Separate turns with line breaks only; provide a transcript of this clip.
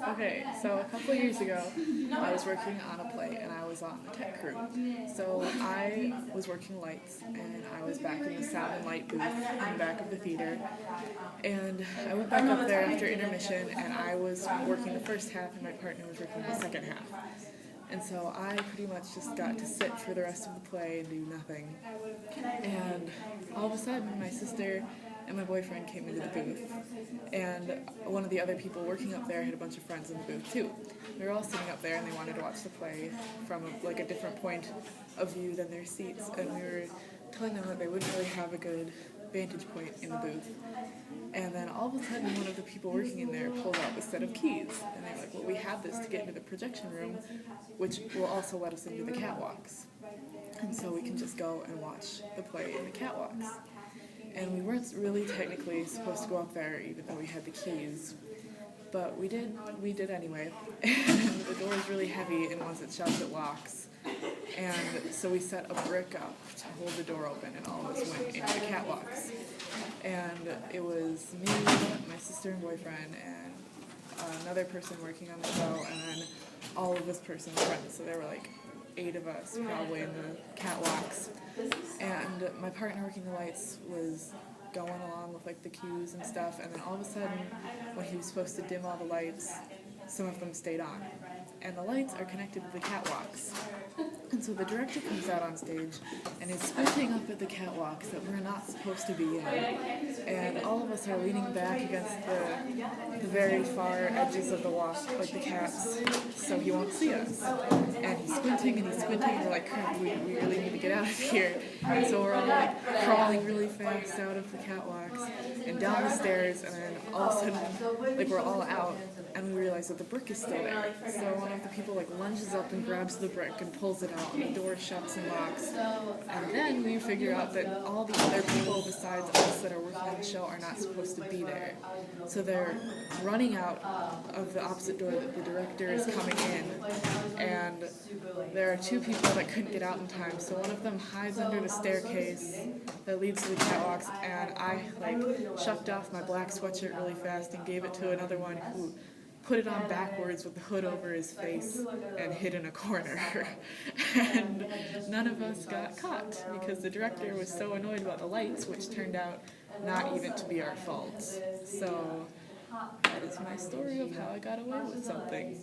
Okay, so a couple of years ago, I was working on a play and I was on the tech crew. So I was working lights and I was back in the sound and light booth in the back of the theater. And I went back up there after intermission and I was working the first half and my partner was working the second half. And so I pretty much just got to sit for the rest of the play and do nothing. And all of a sudden, my sister and my boyfriend came into the booth, and one of the other people working up there had a bunch of friends in the booth too. We were all sitting up there and they wanted to watch the play from a different point of view than their seats, and we were telling them that they wouldn't really have a good vantage point in the booth. And then all of a sudden, one of the people working in there pulled out a set of keys, and they were like, well, we have this to get into the projection room, which will also let us into the catwalks. And so we can just go and watch the play in the catwalks. And we weren't really technically supposed to go up there, even though we had the keys. But we did anyway. And the door is really heavy, and once it shuts, it locks. And so we set a brick up to hold the door open, and all of us went into the catwalks. And it was me, my sister and boyfriend, and another person working on the show, and then all of this person's friends. So there were like 8 of us probably in the catwalks. And my partner working the lights was going along with like the cues and stuff, and then all of a sudden, when he was supposed to dim all the lights, some of them stayed on. And the lights are connected to the catwalks. And so the director comes out on stage and is squinting up at the catwalks that we're not supposed to be in. And all of us are leaning back against the very far edges of the walk, like the cats, so he won't see us. And he's squinting, and we're like, crap, we really need to get out of here. And so we're all like crawling really fast out of the catwalks and down the stairs, and then all of a sudden, like, we're all out, and we realize that the brick is still there. So one of the people like lunges up and grabs the brick and pulls it out, and the door shuts and locks. And then we figure out that all the other people besides us that are working on the show are not supposed to be there. So they're running out of the opposite door that the director is coming in, and there are 2 people that couldn't get out in time. So one of them hides under the staircase that leads to the catwalks, and I shucked off my black sweatshirt really fast and gave it to another one who put it on backwards with the hood over his face and hid in a corner. And none of us got caught because the director was so annoyed about the lights, which turned out not even to be our fault. So that is my story of how I got away with something.